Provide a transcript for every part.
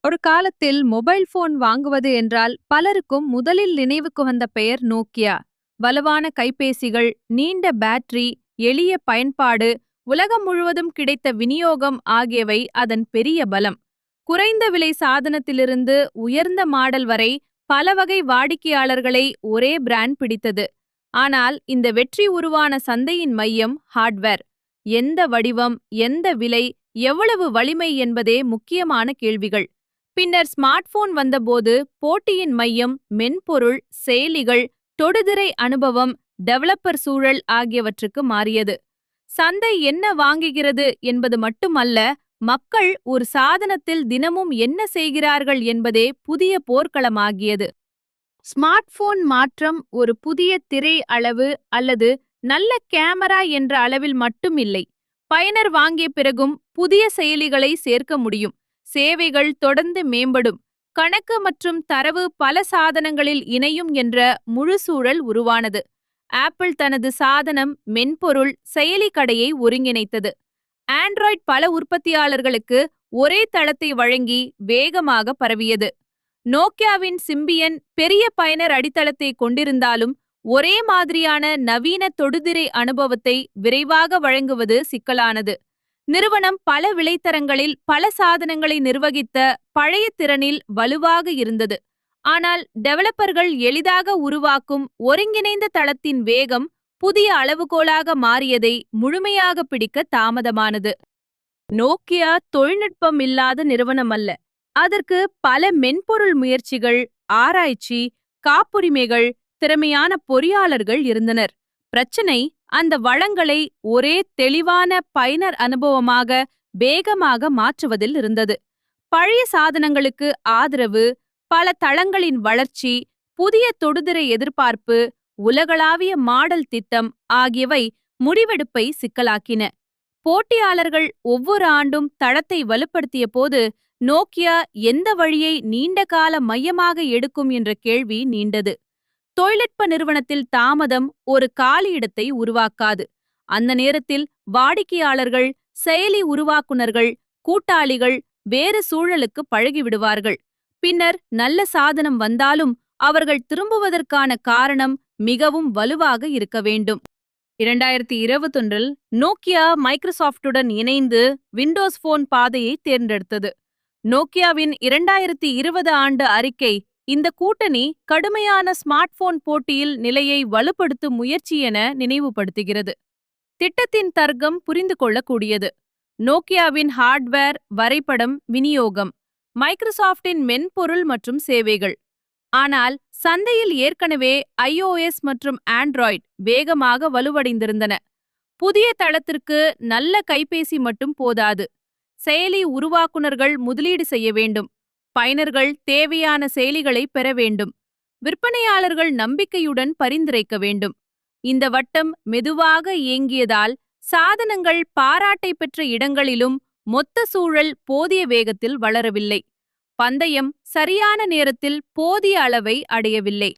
ஒரு காலத்தில் mobile phone வாங்குவது என்றால் பலருக்கும் முதலில் நினைவுக்கு வந்த பெயர் நோக்கியா. வலுவான கைபேசிகள், நீண்ட பேட்டரி, எளிய பயன்பாடு, உலகம் முழுவதும் கிடைத்த விநியோகம் ஆகியவை அதன் பெரிய பலம். குறைந்த விலை சாதனத்திலிருந்து உயர்ந்த மாடல் வரை பல வகை வாடிக்கையாளர்களை ஒரே பிராண்ட் பிடித்தது. ஆனால் இந்த வெற்றி உருவான சந்தையின் மையம் ஹார்ட்வேர். எந்த வடிவம், எந்த விலை, எவ்வளவு வலிமை என்பதே முக்கியமான கேள்விகள். பின்னர் ஸ்மார்ட் போன் வந்தபோது போட்டியின் மையம் மென்பொருள், செயலிகள், தொடுதிரை அனுபவம், டெவலப்பர் சூழல் ஆகியவற்றுக்கு மாறியது. சந்தை என்ன வாங்குகிறது என்பது மட்டுமல்ல, மக்கள் ஒரு சாதனத்தில் தினமும் என்ன செய்கிறார்கள் என்பதே புதிய போர்க்களமாகியது. ஸ்மார்ட் போன் மாற்றம் ஒரு புதிய திரை அளவு அல்லது நல்ல கேமரா என்ற அளவில் மட்டும் இல்லை. பயனர் வாங்கிய பிறகும் புதிய செயலிகளை சேர்க்க முடியும். சேவைகள் தொடர்ந்து மேம்படும். கணக்கு மற்றும் தரவு பல சாதனங்களில் இணையும் என்ற முழு சூழல் உருவானது. ஆப்பிள் தனது சாதனம், மென்பொருள், செயலி கடையை ஒருங்கிணைத்தது. ஆண்ட்ராய்ட் பல உற்பத்தியாளர்களுக்கு ஒரே தளத்தை வழங்கி வேகமாக பரவியது. நோக்கியாவின் சிம்பியன் பெரிய பயனர் அடித்தளத்தை கொண்டிருந்தாலும் ஒரே மாதிரியான நவீன தொடுதிரை அனுபவத்தை விரைவாக வழங்குவது சிக்கலானது. நிறுவனம் பல விலைத்தரங்களில் பல சாதனங்களை நிர்வகித்த பழைய திறனில் வலுவாக இருந்தது. ஆனால் டெவலப்பர்கள் எளிதாக உருவாக்கும் ஒருங்கிணைந்த தளத்தின் வேகம் புதிய அளவுகோலாக மாறியதை முழுமையாக பிடிக்க தாமதமானது. நோக்கியா தொழில்நுட்பம் இல்லாத நிறுவனம் அல்ல. அதற்கு பல மென்பொருள் முயற்சிகள், ஆராய்ச்சி, காப்புரிமைகள், திறமையான பொறியாளர்கள் இருந்தனர். பிரச்சனை அந்த வளங்களை ஒரே தெளிவான பயனர் அனுபவமாக வேகமாக மாற்றுவதில் இருந்தது. பழைய சாதனங்களுக்கு ஆதரவு, பல தளங்களின் வளர்ச்சி, புதிய தொடுதிரை எதிர்பார்ப்பு, உலகளாவிய மாடல் திட்டம் ஆகியவை முடிவெடுப்பை சிக்கலாக்கின. போட்டியாளர்கள் ஒவ்வொரு ஆண்டும் தளத்தை வலுப்படுத்திய போது நோக்கியா எந்த வழியை நீண்ட கால மையமாக எடுக்கும் என்ற கேள்வி நீண்டது. தொழில்நுட்ப நிறுவனத்தில் தாமதம் ஒரு காலியிடத்தை உருவாக்காது. அந்த நேரத்தில் வாடிக்கையாளர்கள், செயலி உருவாக்குனர்கள், கூட்டாளிகள் வேறு சூழலுக்கு பழகிவிடுவார்கள். பின்னர் நல்ல சாதனம் வந்தாலும் அவர்கள் திரும்புவதற்கான காரணம் மிகவும் வலுவாக இருக்க வேண்டும். 2021இல் நோக்கியா மைக்ரோசாஃப்ட்டுடன் இணைந்து விண்டோஸ் போன் பாதையை தேர்ந்தெடுத்தது. நோக்கியாவின் 2020 ஆண்டு அறிக்கை இந்த கூட்டணி கடுமையான ஸ்மார்ட் போன் போட்டியில் நிலையை வலுப்படுத்தும் முயற்சி என நினைவுபடுத்துகிறது. திட்டத்தின் தர்க்கம் புரிந்து கொள்ளக்கூடியது. நோக்கியாவின் ஹார்ட்வேர், வரைபடம், விநியோகம், மைக்ரோசாஃப்டின் மென்பொருள் மற்றும் சேவைகள். ஆனால் சந்தையில் ஏற்கனவே iOS மற்றும் ஆண்ட்ராய்டு வேகமாக வலுவடைந்திருந்தன. புதிய தளத்திற்கு நல்ல கைபேசி மட்டும் போதாது. செயலி உருவாக்குனர்கள் முதலீடு செய்ய வேண்டும். பயனர்கள் தேவையான செயலிகளை பெற வேண்டும். விற்பனையாளர்கள் நம்பிக்கையுடன் பரிந்துரைக்க வேண்டும். இந்த வட்டம் மெதுவாக இயங்கியதால் சாதனங்கள் பாராட்டை பெற்ற இடங்களிலும் மொத்த சூழல் போதிய வேகத்தில் வளரவில்லை. பந்தயம் சரியான நேரத்தில் போதிய அளவை அடையவில்லை.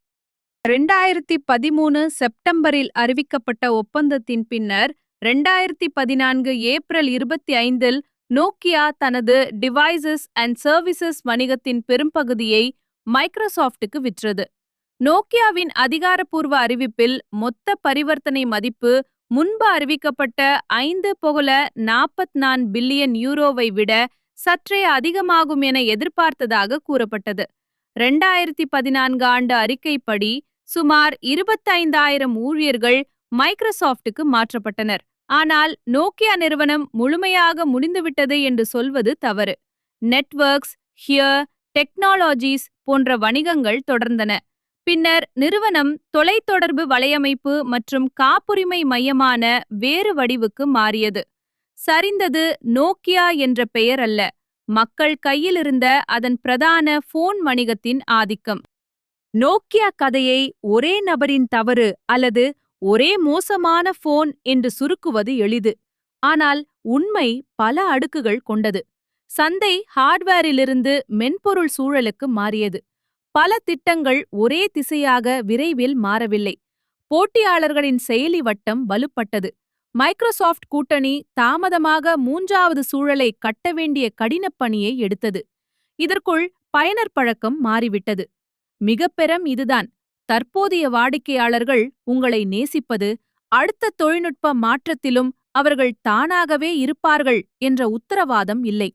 2013 செப்டம்பரில் அறிவிக்கப்பட்ட ஒப்பந்தத்தின் பின்னர் 2014 ஏப்ரல் 25இல் நோக்கியா தனது டிவைசஸ் அண்ட் சர்வீசஸ் வணிகத்தின் பெரும்பகுதியை மைக்ரோசாஃப்ட்டுக்கு விற்றது. நோக்கியாவின் அதிகாரப்பூர்வ அறிவிப்பில் மொத்த பரிவர்த்தனை மதிப்பு முன்பு அறிவிக்கப்பட்ட 5.44 பில்லியன் யூரோவை விட சற்றே அதிகமாகும் என எதிர்பார்த்ததாக கூறப்பட்டது. 2014 ஆண்டு அறிக்கைப்படி சுமார் 25,000 ஊழியர்கள் மைக்ரோசாஃப்ட்டுக்கு மாற்றப்பட்டனர். ஆனால் நோக்கியா நிறுவனம் முழுமையாக முடிந்துவிட்டது என்று சொல்வது தவறு. நெட்வொர்க்ஸ், ஹியர், டெக்னாலஜிஸ் போன்ற வணிகங்கள் தொடர்ந்தன. பின்னர் நிறுவனம் தொலைத்தொடர்பு வலையமைப்பு மற்றும் காப்புரிமை மையமான வேறு வடிவுக்கு மாறியது. சரிந்தது நோக்கியா என்ற பெயர் அல்ல, மக்கள் கையில் இருந்த அதன் பிரதான போன் வணிகத்தின் ஆதிக்கம். நோக்கியா கதையை ஒரே நபரின் தவறு அல்லது ஒரே மோசமான போன் என்று சுருக்குவது எளிது. ஆனால் உண்மை பல அடுக்குகள் கொண்டது. சந்தை ஹார்ட்வேரிலிருந்து மென்பொருள் சூழலுக்கு மாறியது. பல திட்டங்கள் ஒரே திசையாக விரைவில் மாறவில்லை. போட்டியாளர்களின் செயலி வட்டம் வலுப்பட்டது. மைக்ரோசாஃப்ட் கூட்டணி தாமதமாக மூன்றாவது சூழலை கட்ட வேண்டிய கடினப் பணியை எடுத்தது. இதற்குள் பயனர் பழக்கம் மாறிவிட்டது. மிகப்பெரும் இதுதான், தற்போதைய வாடிக்கையாளர்கள் உங்களை நேசிப்பது, அடுத்த தொழில்நுட்ப மாற்றத்திலும் அவர்கள் தானாகவே இருப்பார்கள் என்ற உத்தரவாதம் இல்லை.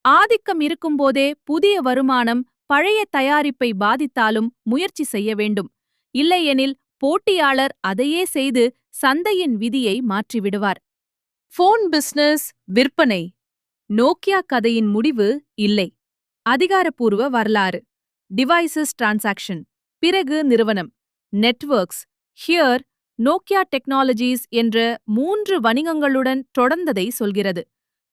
ஆதிக்கம் இருக்கும்போதே புதிய வருமானம் பழைய தயாரிப்பை பாதித்தாலும் முயற்சி செய்ய வேண்டும். இல்லையெனில் போட்டியாளர் அதையே செய்து சந்தையின் விதியை மாற்றிவிடுவார். போன் பிசினஸ் விற்பனை. நோக்கியா கதையின் முடிவு இல்லை. அதிகாரப்பூர்வ வரலாறு. Devices transaction. பிறகு நிறுவனம். நெட்வொர்க்ஸ். ஹியர் நோக்கியா டெக்னாலஜிஸ் என்ற 3 வணிகங்களுடன் தொடர்ந்ததை சொல்கிறது.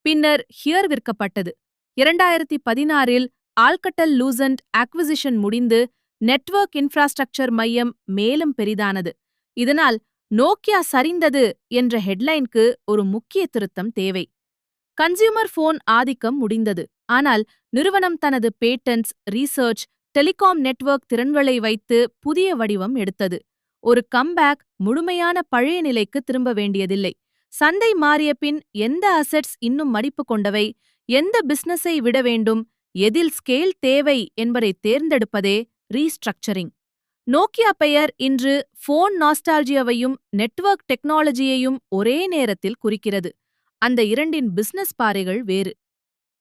பின்னர் ஹியர் விற்கப்பட்டது. 2016இல் ஆல்கட்டல் லூசன்ட் அக்விசிஷன் முடிந்து நெட்வொர்க் இன்ஃப்ராஸ்ட்ரக்சர் மையம் மேலும் பெரிதானது. இதனால் நோக்கியா சரிந்தது என்ற ஹெட்லைனுக்கு ஒரு முக்கிய திருத்தம் தேவை. கன்சியூமர் போன் ஆதிக்கம் முடிந்தது. ஆனால் நிறுவனம் தனது பேட்டன்ட்ஸ், ரீசர்ச், டெலிகாம் நெட்வொர்க் திறன்களை வைத்து புதிய வடிவம் எடுத்தது. ஒரு கம்பேக் முழுமையான பழைய நிலைக்கு திரும்ப வேண்டியதில்லை. சந்தை மாறிய பின் எந்த அசெட்ஸ் இன்னும் மடிப்பு கொண்டவை, எந்த பிசினஸை விட வேண்டும், எதில் ஸ்கேல் தேவை என்பதை தேர்ந்தெடுப்பதே ரீஸ்ட்ரக்சரிங். நோக்கியா பெயர் இன்று போன் நாஸ்டால்ஜியாவையும் நெட்வொர்க் டெக்னாலஜியையும் ஒரே நேரத்தில் குறிக்கிறது. அந்த இரண்டின் பிசினஸ் பாறைகள் வேறு.